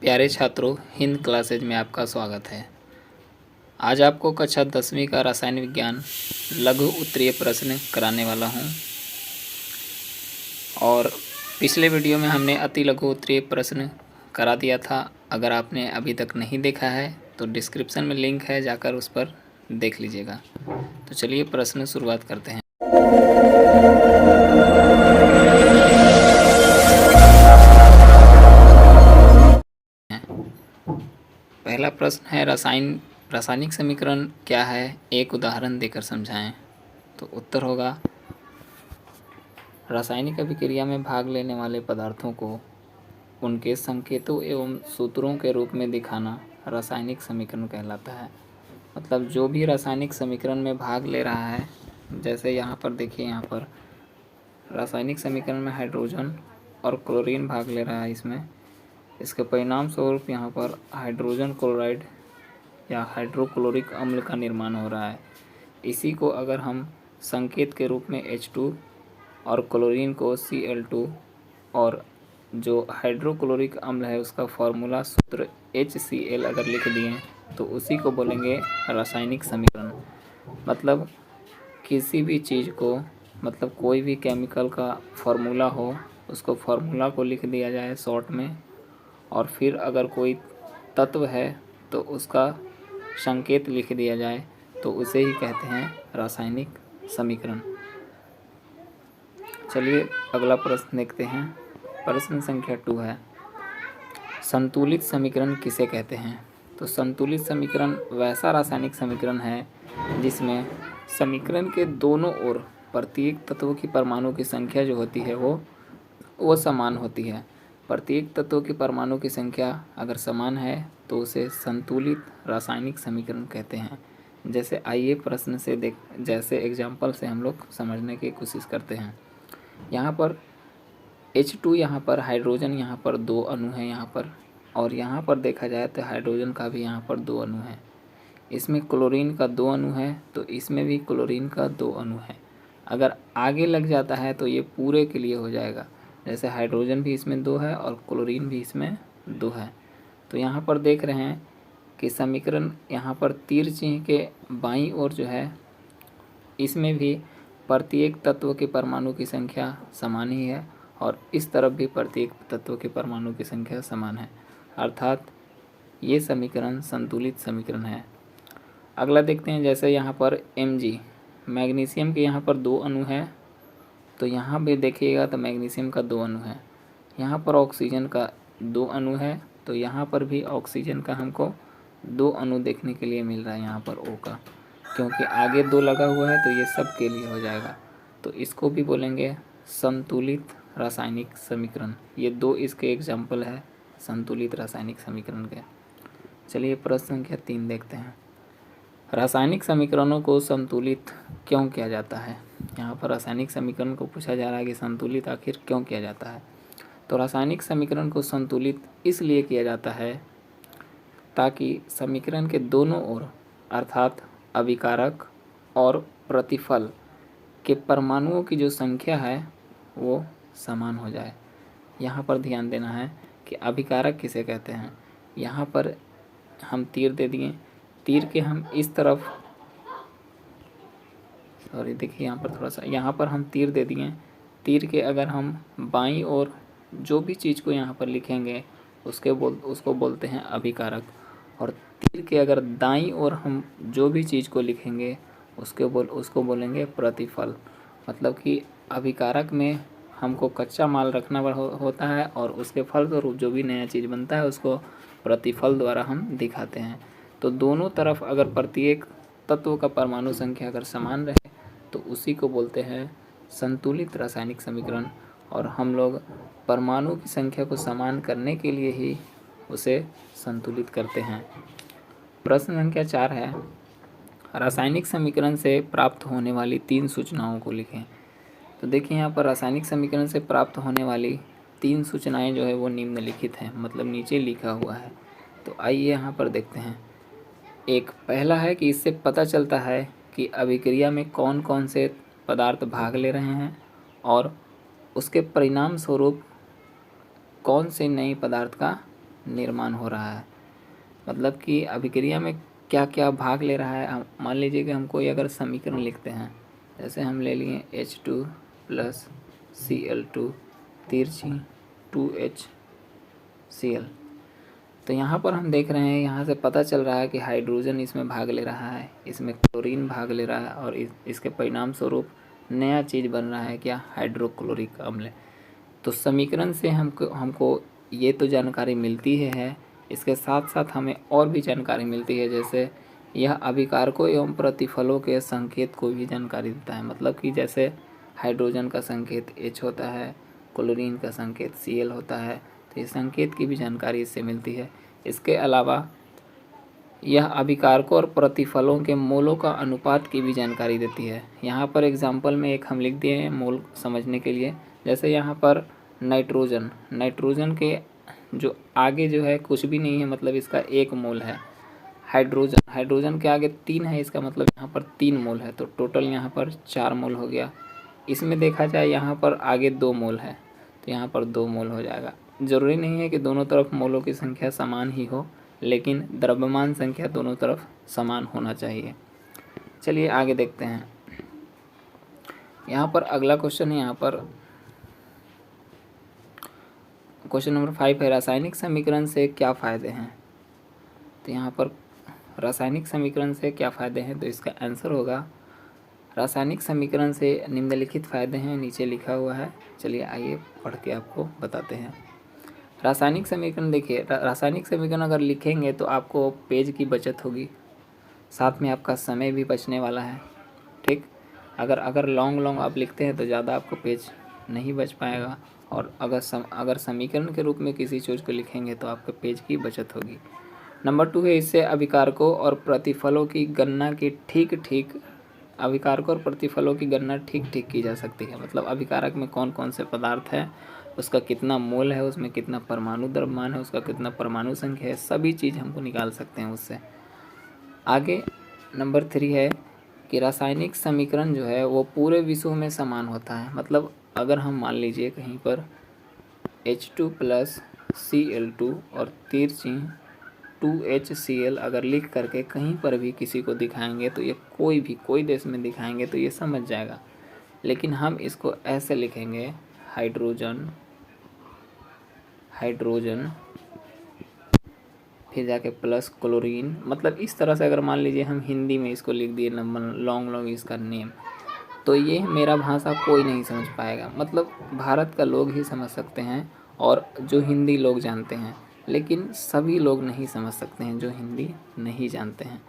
प्यारे छात्रों, हिंद क्लासेज में आपका स्वागत है। आज आपको कक्षा 10वीं का रसायन विज्ञान लघु उत्तरीय प्रश्न कराने वाला हूं। और पिछले वीडियो में हमने अति लघु उत्तरीय प्रश्न करा दिया था। अगर आपने अभी तक नहीं देखा है तो डिस्क्रिप्शन में लिंक है, जाकर उस पर देख लीजिएगा। तो चलिए प्रश्न शुरुआत करते हैं। पहला प्रश्न है, रासायनिक समीकरण क्या है, एक उदाहरण देकर समझाएं। तो उत्तर होगा, रासायनिक अभिक्रिया में भाग लेने वाले पदार्थों को उनके संकेतों एवं सूत्रों के रूप में दिखाना रासायनिक समीकरण कहलाता है। मतलब जो भी रासायनिक समीकरण में भाग ले रहा है, जैसे यहाँ पर देखिए, यहाँ पर रासायनिक समीकरण में हाइड्रोजन और क्लोरीन भाग ले रहा है। इसके परिणाम स्वरूप यहाँ पर हाइड्रोजन क्लोराइड या हाइड्रोक्लोरिक अम्ल का निर्माण हो रहा है। इसी को अगर हम संकेत के रूप में H2 और क्लोरीन को Cl2 और जो हाइड्रोक्लोरिक अम्ल है उसका फॉर्मूला सूत्र HCl अगर लिख दिए तो उसी को बोलेंगे रासायनिक समीकरण। मतलब किसी भी चीज़ को, मतलब कोई भी केमिकल का फॉर्मूला हो, उसको फॉर्मूला को लिख दिया जाए शॉर्ट में, और फिर अगर कोई तत्व है तो उसका संकेत लिख दिया जाए तो उसे ही कहते हैं रासायनिक समीकरण। चलिए अगला प्रश्न देखते हैं। प्रश्न संख्या 2 है, संतुलित समीकरण किसे कहते हैं। तो संतुलित समीकरण वैसा रासायनिक समीकरण है जिसमें समीकरण के दोनों ओर प्रत्येक तत्व की परमाणु की संख्या जो होती है वो समान होती है। प्रत्येक तत्व की परमाणु की संख्या अगर समान है तो उसे संतुलित रासायनिक समीकरण कहते हैं। जैसे आइए प्रश्न से जैसे एग्जाम्पल से हम लोग समझने की कोशिश करते हैं। यहाँ पर H2, यहाँ पर हाइड्रोजन, यहाँ पर 2 अणु हैं यहाँ पर, और यहाँ पर देखा जाए तो हाइड्रोजन का भी यहाँ पर 2 अणु हैं। इसमें क्लोरीन का 2 अणु है तो इसमें भी क्लोरीन का 2 अणु है। अगर आगे लग जाता है तो ये पूरे के लिए हो जाएगा। जैसे हाइड्रोजन भी इसमें 2 है और क्लोरीन भी इसमें 2 है। तो यहाँ पर देख रहे हैं कि समीकरण यहाँ पर तीर चिन्ह के बाईं ओर जो है, इसमें भी प्रत्येक तत्व के परमाणु की संख्या समान ही है, और इस तरफ भी प्रत्येक तत्व के परमाणु की संख्या समान है। अर्थात ये समीकरण संतुलित समीकरण है। अगला देखते हैं। जैसे यहाँ पर Mg, मैग्नीशियम के यहाँ पर 2 अणु है, तो यहाँ भी देखिएगा तो मैग्नीशियम का 2 अणु है। यहाँ पर ऑक्सीजन का 2 अणु है, तो यहाँ पर भी ऑक्सीजन का हमको 2 अणु देखने के लिए मिल रहा है। यहाँ पर O का, क्योंकि आगे 2 लगा हुआ है तो ये सब के लिए हो जाएगा। तो इसको भी बोलेंगे संतुलित रासायनिक समीकरण। ये 2 इसके एग्जाम्पल है संतुलित रासायनिक समीकरण के। चलिए प्रश्न संख्या 3 देखते हैं। रासायनिक समीकरणों को संतुलित क्यों किया जाता है। यहाँ पर रासायनिक समीकरण को पूछा जा रहा है कि संतुलित आखिर क्यों किया जाता है। तो रासायनिक समीकरण को संतुलित इसलिए किया जाता है ताकि समीकरण के दोनों ओर अर्थात अभिकारक और प्रतिफल के परमाणुओं की जो संख्या है वो समान हो जाए। यहाँ पर ध्यान देना है कि अभिकारक किसे कहते हैं। यहाँ पर हम तीर दे दिए, तीर के हम इस तरफ, देखिए यहाँ पर थोड़ा सा, यहाँ पर हम तीर दे दिए। तीर के अगर हम बाईं ओर जो भी चीज़ को यहाँ पर लिखेंगे उसको बोलते हैं अभिकारक, और तीर के अगर दाईं ओर हम जो भी चीज़ को लिखेंगे उसको बोलेंगे प्रतिफल। मतलब कि अभिकारक में हमको कच्चा माल रखना होता है, और उसके फलस्वरूप जो भी नया चीज़ बनता है उसको प्रतिफल द्वारा हम दिखाते हैं। तो दोनों तरफ अगर प्रत्येक तत्व का परमाणु संख्या अगर समान रहे तो उसी को बोलते हैं संतुलित रासायनिक समीकरण, और हम लोग परमाणु की संख्या को समान करने के लिए ही उसे संतुलित करते हैं। प्रश्न संख्या 4 है, रासायनिक समीकरण से प्राप्त होने वाली 3 सूचनाओं को लिखें। तो देखिए यहाँ पर रासायनिक समीकरण से प्राप्त होने वाली 3 सूचनाएं जो है वो निम्नलिखित हैं, मतलब नीचे लिखा हुआ है। तो आइए यहाँ पर देखते हैं। एक पहला है कि इससे पता चलता है कि अभिक्रिया में कौन कौन से पदार्थ भाग ले रहे हैं और उसके परिणाम स्वरूप कौन से नए पदार्थ का निर्माण हो रहा है। मतलब कि अभिक्रिया में क्या क्या भाग ले रहा है। हम मान लीजिए कि हम कोई अगर समीकरण लिखते हैं, जैसे हम ले लिए H2 प्लस Cl2 तिरछी 2HCl। तो यहाँ पर हम देख रहे हैं, यहाँ से पता चल रहा है कि हाइड्रोजन इसमें भाग ले रहा है, इसमें क्लोरीन भाग ले रहा है, और इसके परिणाम स्वरूप नया चीज़ बन रहा है क्या, हाइड्रोक्लोरिक अम्ल। तो समीकरण से हमको ये तो जानकारी मिलती है, इसके साथ साथ हमें और भी जानकारी मिलती है। जैसे यह अभिकारकों एवं प्रतिफलों के संकेत को भी जानकारी देता है। मतलब कि जैसे हाइड्रोजन का संकेत H होता है, क्लोरीन का संकेत Cl होता है, तो इस संकेत की भी जानकारी इससे मिलती है। इसके अलावा यह अभिकारकों और प्रतिफलों के मोलों का अनुपात की भी जानकारी देती है। यहाँ पर एग्जाम्पल में एक हम लिख दिए हैं मोल समझने के लिए। जैसे यहाँ पर नाइट्रोजन के जो आगे जो है कुछ भी नहीं है, मतलब इसका 1 मोल है। हाइड्रोजन के आगे 3 है, इसका मतलब यहाँ पर 3 मोल है, तो टोटल यहाँ पर 4 मोल हो गया। इसमें देखा जाए यहाँ पर आगे 2 मोल है, तो यहाँ पर 2 मोल हो जाएगा। ज़रूरी नहीं है कि दोनों तरफ मोलों की संख्या समान ही हो, लेकिन द्रव्यमान संख्या दोनों तरफ समान होना चाहिए। चलिए आगे देखते हैं। यहाँ पर अगला क्वेश्चन है, यहाँ पर क्वेश्चन नंबर 5 है, रासायनिक समीकरण से क्या फ़ायदे हैं। तो यहाँ पर रासायनिक समीकरण से क्या फ़ायदे हैं, तो इसका आंसर होगा रासायनिक समीकरण से निम्नलिखित फ़ायदे हैं, नीचे लिखा हुआ है। चलिए आइए पढ़ के आपको बताते हैं। रासायनिक समीकरण देखिए, रासायनिक समीकरण अगर लिखेंगे तो आपको पेज की बचत होगी, साथ में आपका समय भी बचने वाला है। ठीक, अगर लॉन्ग आप लिखते हैं तो ज़्यादा आपको पेज नहीं बच पाएगा, और अगर समीकरण के रूप में किसी चीज़ को लिखेंगे तो आपके पेज की बचत होगी। नंबर 2 है, इससे अभिकारकों और प्रतिफलों की गणना की ठीक की जा सकती है। मतलब अभिकारक में कौन कौन से पदार्थ हैं, उसका कितना मोल है, उसमें कितना परमाणु द्रव्यमान है, उसका कितना परमाणु संख्या है, सभी चीज़ हमको निकाल सकते हैं उससे। आगे नंबर 3 है कि रासायनिक समीकरण जो है वो पूरे विश्व में समान होता है। मतलब अगर हम मान लीजिए कहीं पर H2 प्लस Cl2 और तिरछी 2HCl अगर लिख करके कहीं पर भी किसी को दिखाएंगे, तो ये कोई देश में दिखाएंगे तो ये समझ जाएगा। लेकिन हम इसको ऐसे लिखेंगे, हाइड्रोजन फिर जाके प्लस क्लोरीन। मतलब इस तरह से अगर मान लीजिए हम हिंदी में इसको लिख दिए लॉन्ग इसका नेम, तो ये मेरा भाषा कोई नहीं समझ पाएगा। मतलब भारत का लोग ही समझ सकते हैं और जो हिंदी लोग जानते हैं, लेकिन सभी लोग नहीं समझ सकते हैं जो हिंदी नहीं जानते हैं।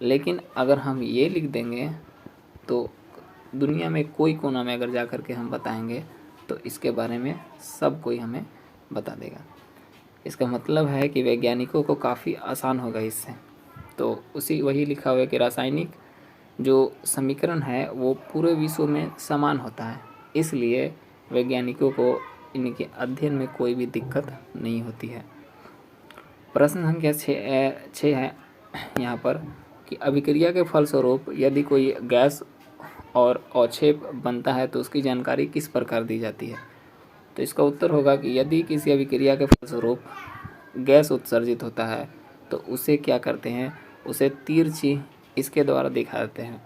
लेकिन अगर हम ये लिख देंगे तो दुनिया में कोई कोना में अगर जा कर के हम बताएंगे तो इसके बारे में सब कोई हमें बता देगा। इसका मतलब है कि वैज्ञानिकों को काफ़ी आसान होगा इससे। तो वही लिखा हुआ है कि रासायनिक जो समीकरण है वो पूरे विश्व में समान होता है, इसलिए वैज्ञानिकों को इनके अध्ययन में कोई भी दिक्कत नहीं होती है। प्रश्न संख्या 6 है यहाँ पर कि अभिक्रिया के फलस्वरूप यदि कोई गैस और अवक्षेप बनता है तो उसकी जानकारी किस प्रकार दी जाती है। तो इसका उत्तर होगा कि यदि किसी अभिक्रिया के फलस्वरूप गैस उत्सर्जित होता है तो उसे क्या करते हैं, उसे तिरछी इसके द्वारा दिखा देते हैं।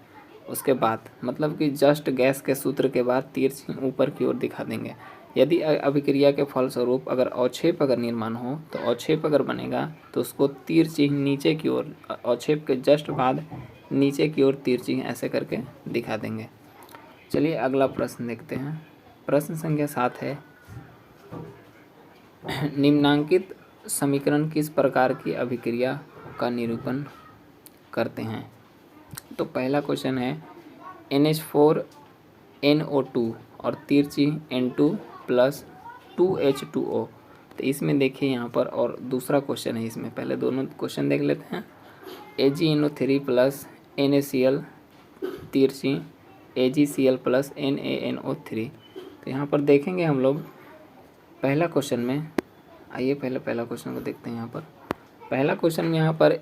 उसके बाद मतलब कि जस्ट गैस के सूत्र के बाद तिरछी ऊपर की ओर दिखा देंगे। यदि अभिक्रिया के फलस्वरूप अगर अवक्षेप निर्माण हो तो अवक्षेप बनेगा तो उसको तिरछी नीचे की ओर, अवक्षेप के जस्ट बाद नीचे की ओर तिरछी ऐसे करके दिखा देंगे। चलिए अगला प्रश्न देखते हैं। प्रश्न संख्या 7 है, निम्नांकित समीकरण किस प्रकार की अभिक्रिया का निरूपण करते हैं। तो पहला क्वेश्चन है NH4NO2 और तिरछी N2 प्लस 2H2O। तो इसमें देखिए यहाँ पर, और दूसरा क्वेश्चन है इसमें, पहले दोनों क्वेश्चन देख लेते हैं। AgNO3 प्लस NaCl तिरछी AgCl प्लस NaNO3। तो यहाँ पर देखेंगे हम लोग पहला क्वेश्चन में, आइए पहला क्वेश्चन को देखते हैं। यहाँ पर पहला क्वेश्चन में यहाँ पर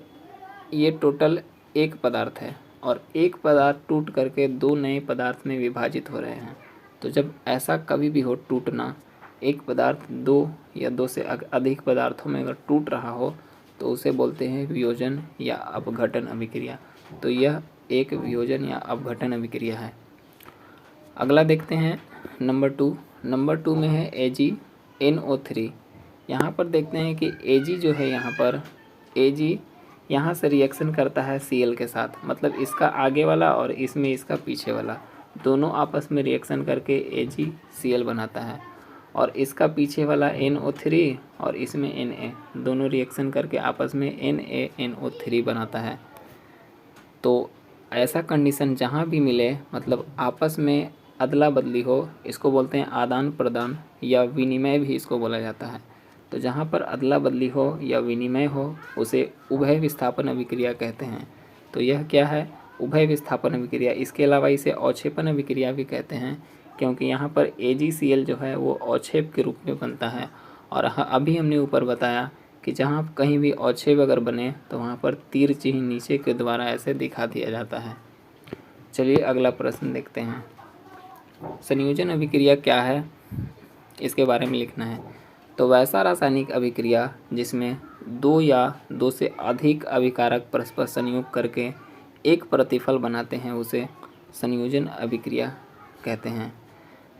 ये टोटल एक पदार्थ है और एक पदार्थ टूट करके 2 नए पदार्थ में विभाजित हो रहे हैं। तो जब ऐसा कभी भी हो टूटना, एक पदार्थ दो या दो से अधिक पदार्थों में अगर टूट रहा हो तो उसे बोलते हैं वियोजन या अपघटन अभिक्रिया। तो यह एक वियोजन या अपघटन अभिक्रिया है। अगला देखते हैं नंबर 2 में है AgNO3। यहाँ पर देखते हैं कि Ag जो है यहाँ पर Ag यहाँ से रिएक्शन करता है Cl के साथ, मतलब इसका आगे वाला और इसमें इसका पीछे वाला दोनों आपस में रिएक्शन करके AgCl बनाता है, और इसका पीछे वाला NO3 और इसमें Na दोनों रिएक्शन करके आपस में NaNO3 बनाता है। तो ऐसा कंडीशन जहाँ भी मिले, मतलब आपस में अदला बदली हो, इसको बोलते हैं आदान प्रदान या विनिमय भी इसको बोला जाता है। तो जहाँ पर अदला बदली हो या विनिमय हो उसे उभय विस्थापन अभिक्रिया कहते हैं। तो यह क्या है? उभय विस्थापन अभिक्रिया। इसके अलावा इसे अवक्षेपण अभिक्रिया भी कहते हैं, क्योंकि यहाँ पर AgCl जो है वो अवक्षेप के रूप में बनता है। और अभी हमने ऊपर बताया कि जहाँ कहीं भी अवक्षेप अगर बने तो वहाँ पर तीर चिन्ह नीचे के द्वारा ऐसे दिखा दिया जाता है। चलिए अगला प्रश्न देखते हैं। संयोजन अभिक्रिया क्या है, इसके बारे में लिखना है। तो वैसा रासायनिक अभिक्रिया जिसमें दो या दो से अधिक अभिकारक परस्पर संयोग करके एक प्रतिफल बनाते हैं उसे संयोजन अभिक्रिया कहते हैं।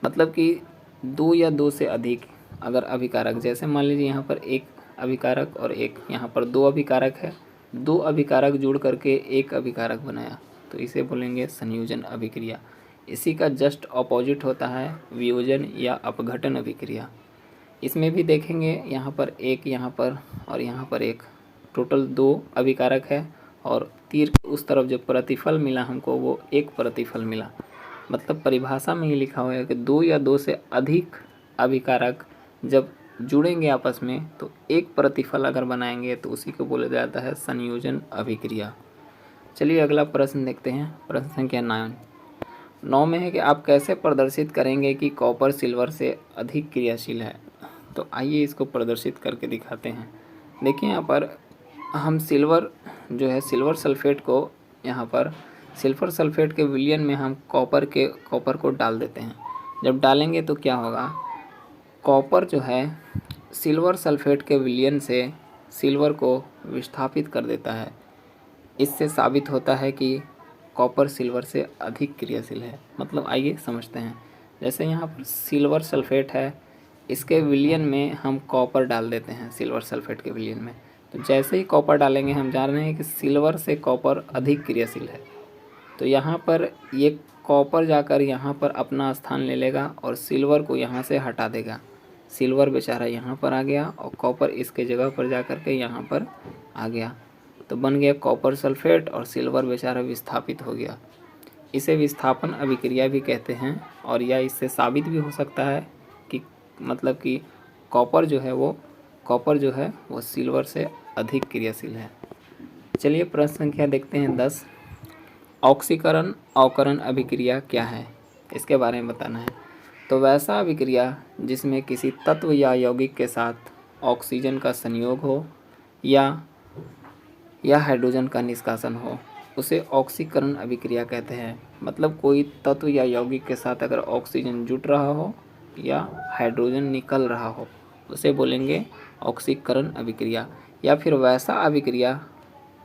मतलब कि दो या दो से अधिक अगर अभिकारक, जैसे मान लीजिए यहाँ पर एक अभिकारक और एक यहाँ पर दो अभिकारक है, दो अभिकारक जुड़ करके एक अभिकारक बनाया, तो इसे बोलेंगे संयोजन अभिक्रिया। इसी का जस्ट अपोजिट होता है वियोजन या अपघटन अभिक्रिया। इसमें भी देखेंगे यहाँ पर एक, यहाँ पर और यहाँ पर एक, टोटल दो अभिकारक है और तीर के उस तरफ जो प्रतिफल मिला हमको वो एक प्रतिफल मिला। मतलब परिभाषा में ही लिखा हुआ है कि दो या दो से अधिक अभिकारक जब जुड़ेंगे आपस में तो एक प्रतिफल अगर बनाएंगे तो उसी को बोला जाता है संयोजन अभिक्रिया। चलिए अगला प्रश्न देखते हैं। प्रश्न संख्या 9 में है कि आप कैसे प्रदर्शित करेंगे कि कॉपर सिल्वर से अधिक क्रियाशील है। तो आइए इसको प्रदर्शित करके दिखाते हैं। देखिए यहाँ पर हम सिल्वर जो है सिल्वर सल्फेट को, यहाँ पर सिल्वर सल्फेट के विलयन में हम कॉपर को डाल देते हैं। जब डालेंगे तो क्या होगा, कॉपर जो है सिल्वर सल्फेट के विलयन से सिल्वर को विस्थापित कर देता है। इससे साबित होता है कि कॉपर सिल्वर से अधिक क्रियाशील है। मतलब आइए समझते हैं। जैसे यहाँ पर सिल्वर सल्फेट है, इसके विलयन में हम कॉपर डाल देते हैं सिल्वर सल्फेट के विलयन में, तो जैसे ही कॉपर डालेंगे हम जान रहे हैं कि सिल्वर से कॉपर अधिक क्रियाशील है। तो यहाँ पर ये कॉपर जाकर यहाँ पर अपना स्थान ले लेगा और सिल्वर को यहाँ से हटा देगा। सिल्वर बेचारा यहाँ पर आ गया और कॉपर इसके जगह पर जा कर के यहाँ पर आ गया, तो बन गया कॉपर सल्फेट और सिल्वर बेचारा विस्थापित हो गया। इसे विस्थापन अभिक्रिया भी कहते हैं। और यह इससे साबित भी हो सकता है कि मतलब कि कॉपर जो है वो सिल्वर से अधिक क्रियाशील है। चलिए प्रश्न संख्या देखते हैं 10। ऑक्सीकरण अवकरण अभिक्रिया क्या है, इसके बारे में बताना है। तो वैसा अभिक्रिया जिसमें किसी तत्व या यौगिक के साथ ऑक्सीजन का संयोग हो या हाइड्रोजन का निष्कासन हो उसे ऑक्सीकरण अभिक्रिया कहते हैं। मतलब कोई तत्व या यौगिक के साथ अगर ऑक्सीजन जुट रहा हो या हाइड्रोजन निकल रहा हो उसे बोलेंगे ऑक्सीकरण अभिक्रिया। या फिर वैसा अभिक्रिया,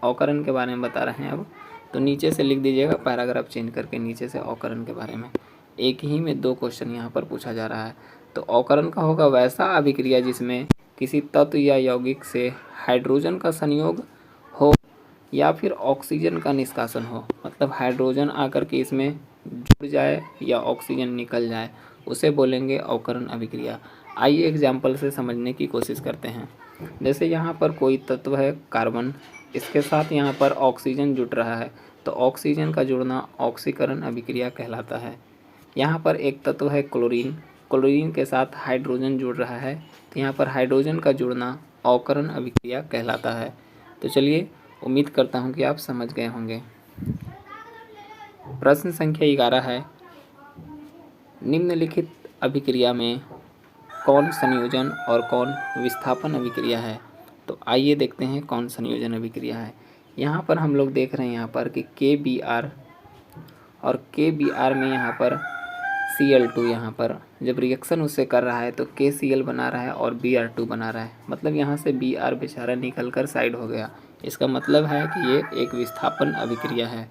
अवकरण के बारे में बता रहे हैं अब, तो नीचे से लिख दीजिएगा पैराग्राफ चेंज करके नीचे से अवकरण के बारे में। एक ही में 2 क्वेश्चन यहाँ पर पूछा जा रहा है। तो अवकरण का होगा वैसा अभिक्रिया जिसमें किसी तत्व या यौगिक से हाइड्रोजन का संयोग हो या फिर ऑक्सीजन का निष्कासन हो। मतलब हाइड्रोजन आकर के इसमें जुड़ जाए या ऑक्सीजन निकल जाए, उसे बोलेंगे अवकरण अभिक्रिया। आइए एग्जाम्पल से समझने की कोशिश करते हैं। जैसे यहाँ पर कोई तत्व है कार्बन, इसके साथ यहाँ पर ऑक्सीजन जुट रहा है, तो ऑक्सीजन का जुड़ना ऑक्सीकरण अभिक्रिया कहलाता है। यहाँ पर एक तत्व है क्लोरीन, क्लोरीन के साथ हाइड्रोजन जुड़ रहा है, तो यहाँ पर हाइड्रोजन का जुड़ना अवकरण अभिक्रिया कहलाता है। तो चलिए उम्मीद करता हूँ कि आप समझ गए होंगे। प्रश्न संख्या 11 है, निम्नलिखित अभिक्रिया में कौन संयोजन और कौन विस्थापन अभिक्रिया है। तो आइए देखते हैं कौन संयोजन अभिक्रिया है। यहाँ पर हम लोग देख रहे हैं यहाँ पर कि KBr और KBr में यहाँ पर Cl2 यहाँ पर जब रिएक्शन उससे कर रहा है तो KCl बना रहा है और Br2 बना रहा है, मतलब यहाँ से Br बेचारा निकल कर साइड हो गया। इसका मतलब है कि ये एक विस्थापन अभिक्रिया है।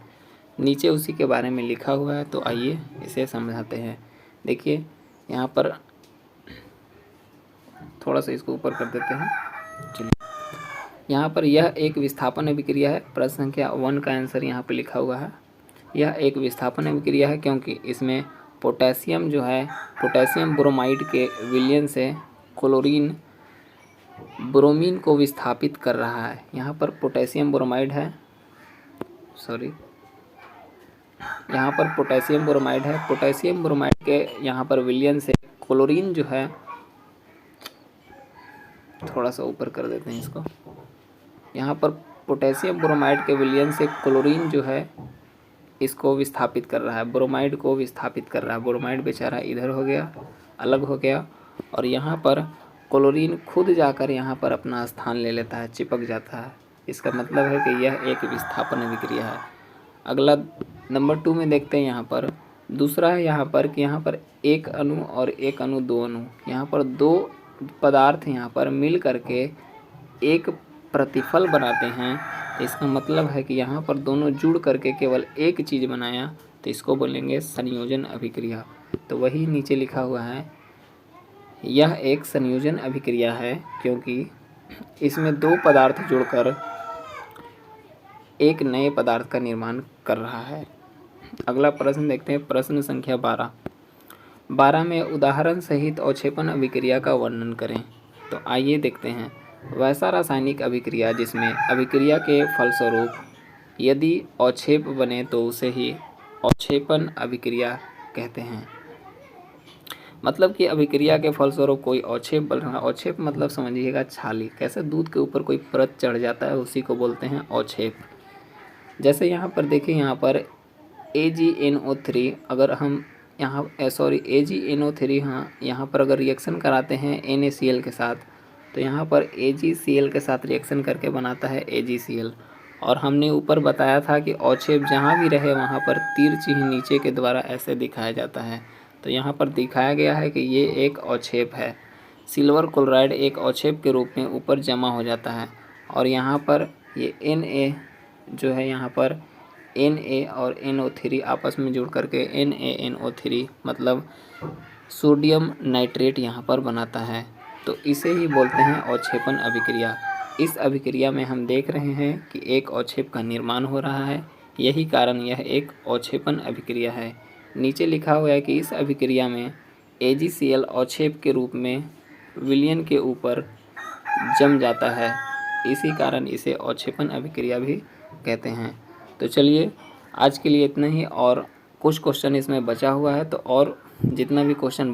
नीचे उसी के बारे में लिखा हुआ है, तो आइए इसे समझाते हैं। देखिए यहाँ पर थोड़ा सा इसको ऊपर कर देते हैं। चलिए, यहाँ पर यह एक विस्थापन अभिक्रिया है। प्रश्न संख्या 1 का आंसर यहाँ पर लिखा हुआ है। यह एक विस्थापन अभिक्रिया है क्योंकि इसमें पोटेशियम जो है, पोटेशियम ब्रोमाइड के विलयन से क्लोरीन ब्रोमीन को विस्थापित कर रहा है। यहाँ पर पोटेशियम ब्रोमाइड है, यहाँ पर पोटेशियम ब्रोमाइड है। पोटेशियम ब्रोमाइड के यहाँ पर विलयन से क्लोरीन जो है, थोड़ा सा ऊपर कर देते हैं इसको। यहाँ पर पोटेशियम ब्रोमाइड के विलयन से क्लोरीन जो है इसको विस्थापित कर रहा है, ब्रोमाइड को विस्थापित कर रहा है। ब्रोमाइड बेचारा इधर हो गया, अलग हो गया, और यहाँ पर क्लोरीन खुद जाकर यहाँ पर अपना स्थान ले लेता है, चिपक जाता है। इसका मतलब है कि यह एक विस्थापन अभिक्रिया है। अगला नंबर 2 में देखते हैं। यहाँ पर दूसरा है यहाँ पर कि यहाँ पर एक अणु और एक अणु, दो अणु, यहाँ पर दो पदार्थ यहाँ पर मिल करके एक प्रतिफल बनाते हैं। तो इसका मतलब है कि यहाँ पर दोनों जुड़ करके केवल एक चीज़ बनाया, तो इसको बोलेंगे संयोजन अभिक्रिया। तो वही नीचे लिखा हुआ है, यह एक संयोजन अभिक्रिया है क्योंकि इसमें दो पदार्थ जुड़कर एक नए पदार्थ का निर्माण कर रहा है। अगला प्रश्न देखते हैं, प्रश्न संख्या 12 में उदाहरण सहित अवक्षेपण अभिक्रिया का वर्णन करें। तो आइए देखते हैं। वैसा रासायनिक अभिक्रिया जिसमें अभिक्रिया के फलस्वरूप यदि अवक्षेप बने तो उसे ही अवक्षेपण अभिक्रिया कहते हैं। मतलब कि अभिक्रिया के फलस्वरूप कोई अवक्षेप बन रहा है। अवक्षेप मतलब समझिएगा छाली, कैसे दूध के ऊपर कोई परत चढ़ जाता है, उसी को बोलते हैं अवक्षेप। जैसे यहाँ पर देखिए, यहाँ पर AgNO3 अगर हम AgNO3 हाँ, यहाँ पर अगर रिएक्शन कराते हैं NaCl के साथ, तो यहाँ पर AgCl के साथ रिएक्शन करके बनाता है AgCl। और हमने ऊपर बताया था कि अवक्षेप जहाँ भी रहे वहाँ पर तीर चिन्ह नीचे के द्वारा ऐसे दिखाया जाता है। तो यहाँ पर दिखाया गया है कि ये एक अवक्षेप है। सिल्वर क्लोराइड एक अवक्षेप के रूप में ऊपर जमा हो जाता है, और यहाँ पर ये Na जो है, यहाँ पर Na और NO3 आपस में जुड़ करके NaNO3 मतलब सोडियम नाइट्रेट यहाँ पर बनाता है। तो इसे ही बोलते हैं अवक्षेपण अभिक्रिया। इस अभिक्रिया में हम देख रहे हैं कि एक अवक्षेप का निर्माण हो रहा है, यही कारण यह एक अवक्षेपण अभिक्रिया है। नीचे लिखा हुआ है कि इस अभिक्रिया में AgCl अवक्षेप के रूप में विलयन के ऊपर जम जाता है, इसी कारण इसे अवक्षेपण अभिक्रिया भी कहते हैं। तो चलिए आज के लिए इतना ही, और कुछ क्वेश्चन इसमें बचा हुआ है, तो और जितना भी क्वेश्चन